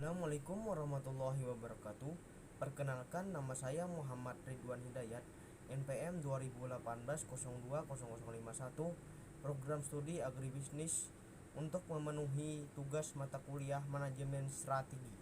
Assalamualaikum warahmatullahi wabarakatuh. Perkenalkan, nama saya Muhammad Ridwan Hidayat, NPM 2018 02 0051, program studi agribisnis untuk memenuhi tugas mata kuliah manajemen strategi.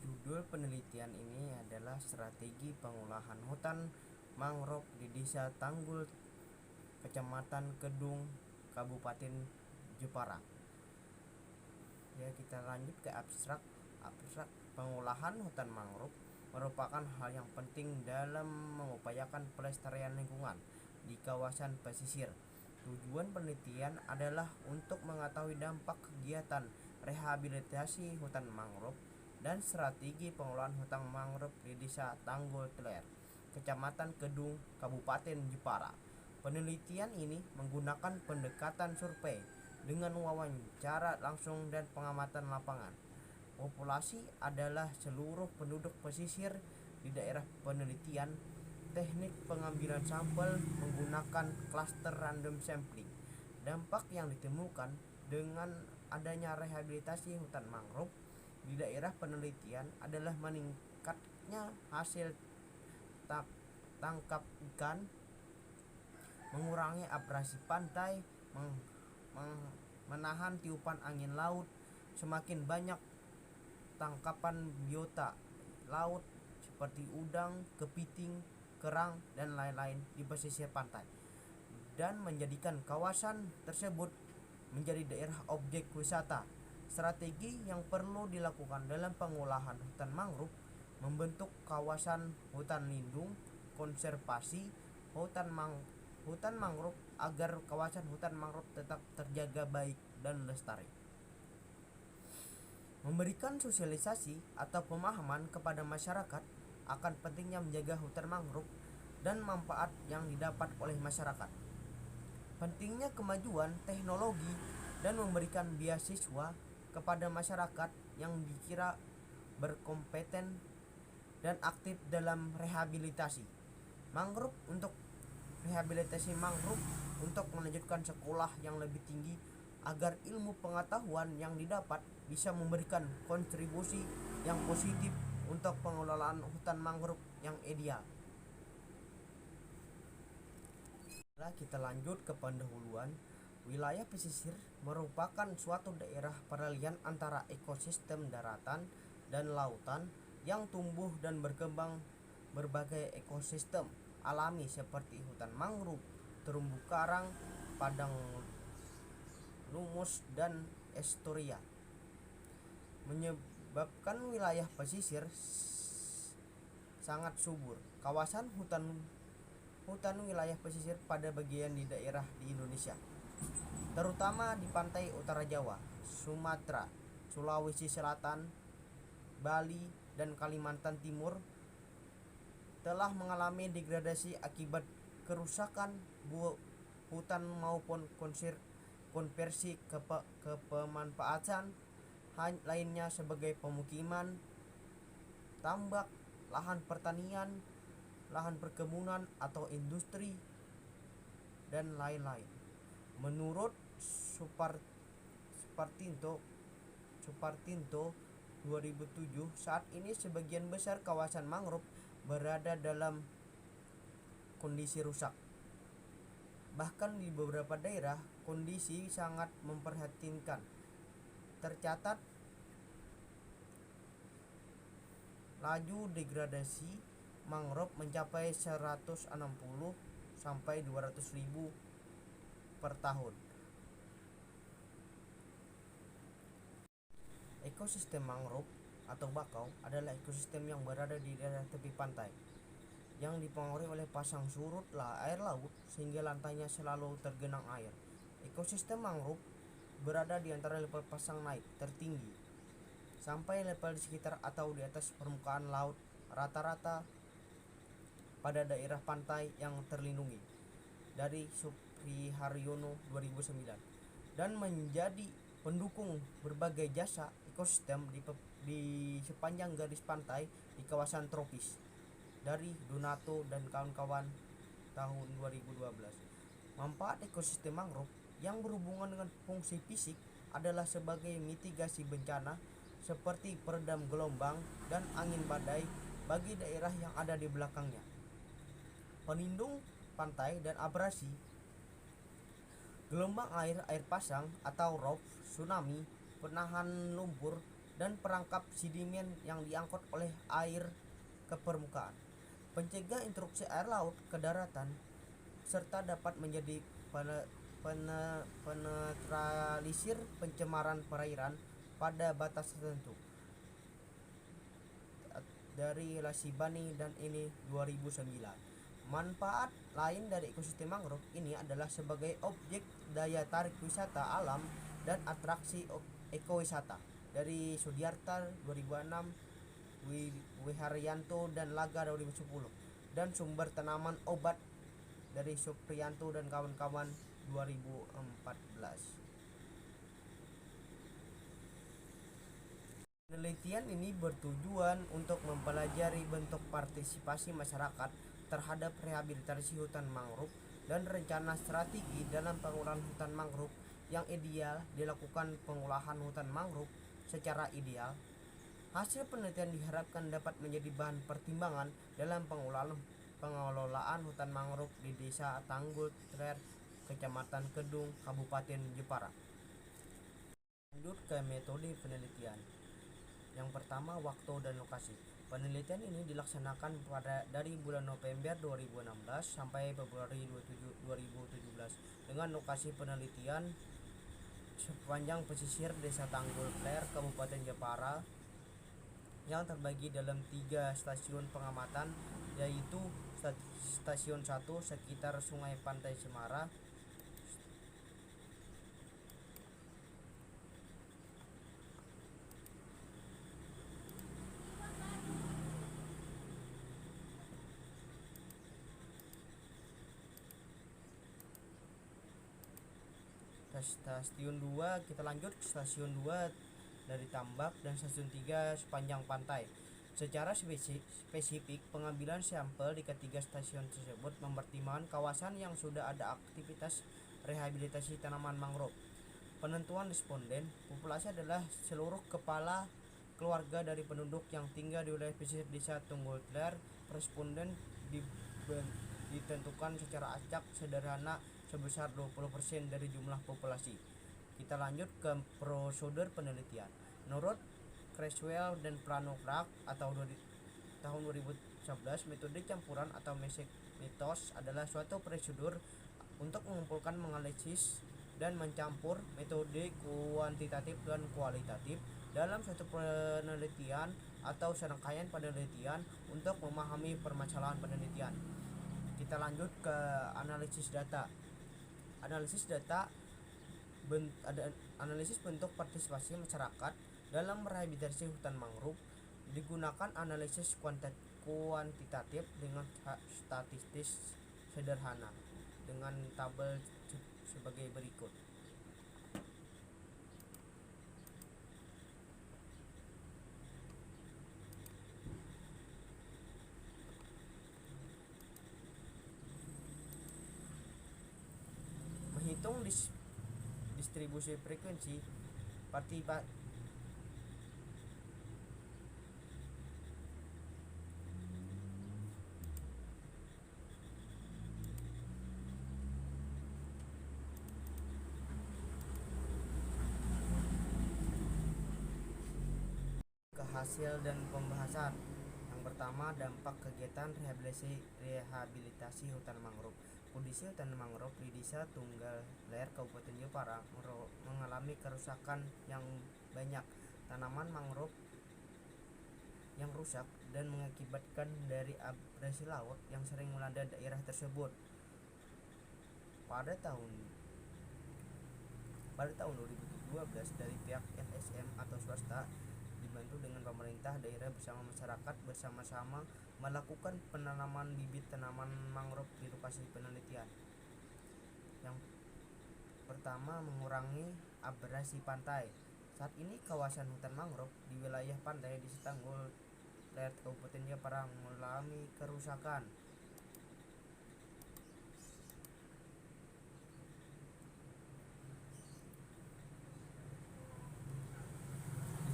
Judul penelitian ini adalah strategi pengolahan hutan mangrove di Desa Tanggul, Kecamatan Kedung, Kabupaten Jepara. Ya, kita lanjut ke abstrak. Pengolahan hutan mangrove merupakan hal yang penting dalam mengupayakan pelestarian lingkungan di kawasan pesisir. Tujuan penelitian adalah untuk mengetahui dampak kegiatan rehabilitasi hutan mangrove dan strategi pengolahan hutan mangrove di Desa Tanggul Teler, Kecamatan Kedung, Kabupaten Jepara. Penelitian ini menggunakan pendekatan survei dengan wawancara langsung dan pengamatan lapangan. Populasi adalah seluruh penduduk pesisir di daerah penelitian. Teknik pengambilan sampel menggunakan cluster random sampling. Dampak yang ditemukan dengan adanya rehabilitasi hutan mangrove di daerah penelitian adalah meningkatnya hasil tangkap ikan, mengurangi abrasi pantai, menahan tiupan angin laut, semakin banyak tangkapan biota laut seperti udang, kepiting, kerang, dan lain-lain di pesisir pantai, dan menjadikan kawasan tersebut menjadi daerah objek wisata. Strategi yang perlu dilakukan dalam pengolahan hutan mangrove: membentuk kawasan hutan lindung, konservasi hutan mangrove agar kawasan hutan mangrove tetap terjaga baik dan lestari. Memberikan sosialisasi atau pemahaman kepada masyarakat akan pentingnya menjaga hutan mangrove dan manfaat yang didapat oleh masyarakat. Pentingnya kemajuan teknologi dan memberikan beasiswa kepada masyarakat yang dikira berkompeten dan aktif dalam rehabilitasi mangrove untuk melanjutkan sekolah yang lebih tinggi agar ilmu pengetahuan yang didapat bisa memberikan kontribusi yang positif untuk pengelolaan hutan mangrove yang ideal. Kita lanjut ke pendahuluan. Wilayah pesisir merupakan suatu daerah peralihan antara ekosistem daratan dan lautan yang tumbuh dan berkembang berbagai ekosistem alami seperti hutan mangrove, terumbu karang, padang lumus, dan estuaria, menyebabkan wilayah pesisir sangat subur. Kawasan hutan wilayah pesisir pada bagian di daerah di Indonesia, terutama di pantai utara Jawa, Sumatera, Sulawesi Selatan, Bali, dan Kalimantan Timur, telah mengalami degradasi akibat kerusakan hutan maupun konversi ke pemanfaatan lainnya sebagai pemukiman, tambak, lahan pertanian, lahan perkebunan atau industri, dan lain-lain. Menurut Supartinto 2007, saat ini sebagian besar kawasan mangrove berada dalam kondisi rusak. Bahkan di beberapa daerah kondisi sangat memprihatinkan. Tercatat laju degradasi mangrove mencapai 160 sampai 200.000 per tahun. Ekosistem mangrove atau bakau adalah ekosistem yang berada di daerah tepi pantai yang dipengaruhi oleh pasang surut air laut sehingga lantainya selalu tergenang air. Ekosistem mangrove berada di antara level pasang naik tertinggi sampai level di sekitar atau di atas permukaan laut rata-rata pada daerah pantai yang terlindungi, dari Supriharyono 2009, dan menjadi pendukung berbagai jasa ekosistem di sepanjang garis pantai di kawasan tropis, dari Donato dan kawan-kawan tahun 2012. Manfaat ekosistem mangrove yang berhubungan dengan fungsi fisik adalah sebagai mitigasi bencana seperti peredam gelombang dan angin badai bagi daerah yang ada di belakangnya. Pelindung pantai dan abrasi, gelombang air pasang atau rop, tsunami, penahan lumpur, dan perangkap sedimen yang diangkut oleh air ke permukaan. Pencegah intrusi air laut ke daratan serta dapat menjadi penetralisir pencemaran perairan pada batas tertentu. Dari Lasibani dan ini 2009. Manfaat lain dari ekosistem mangrove ini adalah sebagai objek daya tarik wisata alam dan atraksi ekowisata. Dari Sudiarta 2006, Wiharyanto dan Laga 2010, dan sumber tanaman obat dari Supriyanto dan kawan-kawan 2014. Penelitian ini bertujuan untuk mempelajari bentuk partisipasi masyarakat terhadap rehabilitasi hutan mangrove dan rencana strategi dalam pengolahan hutan mangrove yang ideal dilakukan. Pengolahan hutan mangrove secara ideal. Hasil penelitian diharapkan dapat menjadi bahan pertimbangan dalam pengelolaan hutan mangrove di Desa Tanggul Tler, Kecamatan Kedung, Kabupaten Jepara. Lanjut ke metode penelitian. Yang pertama, waktu dan lokasi. Penelitian ini dilaksanakan dari bulan November 2016 sampai Februari 2017 dengan lokasi penelitian sepanjang pesisir Desa Tanggul Tler, Kabupaten Jepara, yang terbagi dalam 3 stasiun pengamatan, yaitu Stasiun 1 sekitar Sungai Pantai Cemara, Stasiun 2 kita lanjut ke Stasiun 2 dari Tambak, dan Stasiun 3 sepanjang pantai. Secara spesifik, pengambilan sampel di ketiga stasiun tersebut mempertimbangkan kawasan yang sudah ada aktivitas rehabilitasi tanaman mangrove. Penentuan responden populasi adalah seluruh kepala keluarga dari penduduk yang tinggal di wilayah pesisir Desa Tanggul Tler. Responden ditentukan secara acak sederhana sebesar 20% dari jumlah populasi. Kita lanjut ke prosedur penelitian. Menurut Creswell dan Planograf atau tahun 2011, metode campuran atau mitos adalah suatu prosedur untuk mengumpulkan, menganalisis, dan mencampur metode kuantitatif dan kualitatif dalam suatu penelitian atau serangkaian penelitian untuk memahami permasalahan penelitian. Kita lanjut ke analisis data. Analisis bentuk partisipasi masyarakat dalam merehabilitasi hutan mangrove. Digunakan analisis kuantitatif dengan statistik sederhana dengan tabel sebagai berikut. Menghitung distribusi frekuensi ke hasil dan pembahasan. Yang pertama, dampak kegiatan rehabilitasi hutan mangrove. Kondisi hutan mangrove di Desa Tanggul Tler, Kabupaten Jepara mengalami kerusakan yang banyak. Tanaman mangrove yang rusak dan mengakibatkan dari abrasi laut yang sering melanda daerah tersebut. Pada tahun 2012, dari pihak LSM atau swasta dibantu dengan pemerintah daerah bersama masyarakat bersama-sama melakukan penanaman bibit tanaman mangrove di lokasi penelitian. Yang pertama, mengurangi abrasi pantai. Saat ini kawasan hutan mangrove di wilayah pantai di Tanggul Tler, Kabupaten Jepara mengalami kerusakan.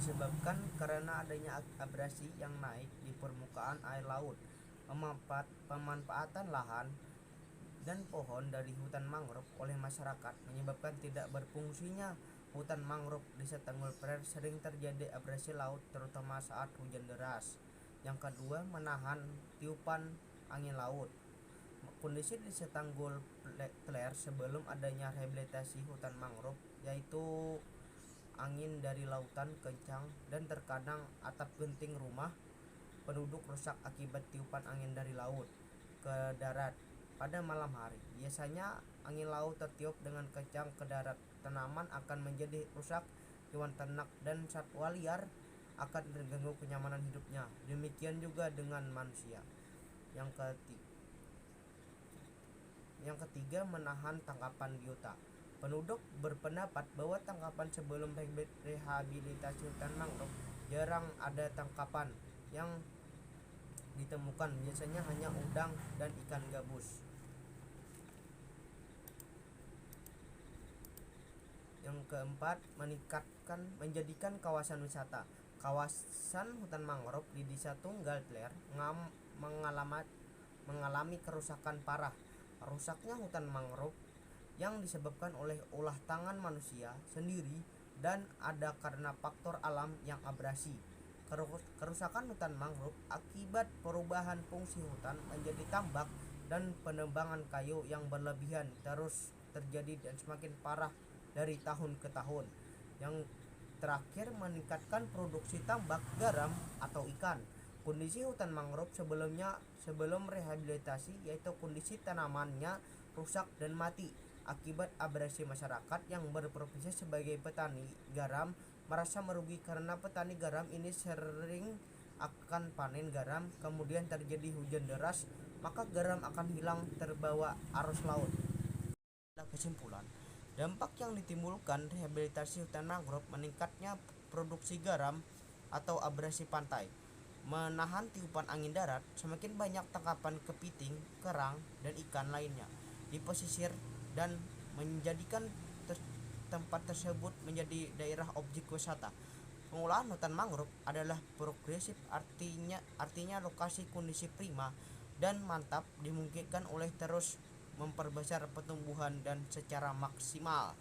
disebabkan karena adanya abrasi yang naik di permukaan air laut. Pemanfaatan lahan dan pohon dari hutan mangrove oleh masyarakat menyebabkan tidak berfungsinya hutan mangrove di Tanggul Priok. Sering terjadi abrasi laut terutama saat hujan deras. Yang kedua, menahan tiupan angin laut. Kondisi di Tanggul Priok sebelum adanya rehabilitasi hutan mangrove yaitu angin dari lautan kencang dan terkadang atap genting rumah penduduk rusak akibat tiupan angin dari laut ke darat. Pada malam hari, biasanya angin laut tertiup dengan kencang ke darat. Tanaman akan menjadi rusak, hewan ternak dan satwa liar akan terganggu kenyamanan hidupnya. Demikian juga dengan manusia. Yang ketiga, menahan tangkapan biota. Penduduk berpendapat bahwa tangkapan sebelum rehabilitasi hutan mangrove jarang ada tangkapan yang ditemukan, biasanya hanya udang dan ikan gabus. Yang keempat, menjadikan kawasan wisata. Kawasan hutan mangrove di Desa Tunggal Priok mengalami kerusakan parah. Rusaknya hutan mangrove yang disebabkan oleh ulah tangan manusia sendiri dan ada karena faktor alam yang abrasi. Kerusakan hutan mangrove akibat perubahan fungsi hutan menjadi tambak dan penebangan kayu yang berlebihan terus terjadi dan semakin parah dari tahun ke tahun. Yang terakhir, meningkatkan produksi tambak, garam atau ikan. Kondisi hutan mangrove sebelum rehabilitasi yaitu kondisi tanamannya rusak dan mati akibat abrasi. Masyarakat yang berprofesi sebagai petani garam merasa merugi karena petani garam ini sering akan panen garam, kemudian terjadi hujan deras, maka garam akan hilang terbawa arus laut. Kesimpulan, dampak yang ditimbulkan rehabilitasi hutan mangrove meningkatnya produksi garam atau abrasi pantai, menahan tiupan angin darat, semakin banyak tangkapan kepiting, kerang, dan ikan lainnya di pesisir dan menjadikan tempat tersebut menjadi daerah objek wisata. Pengolahan hutan mangrove adalah progresif, artinya lokasi kondisi prima dan mantap dimungkinkan oleh terus memperbesar pertumbuhan dan secara maksimal.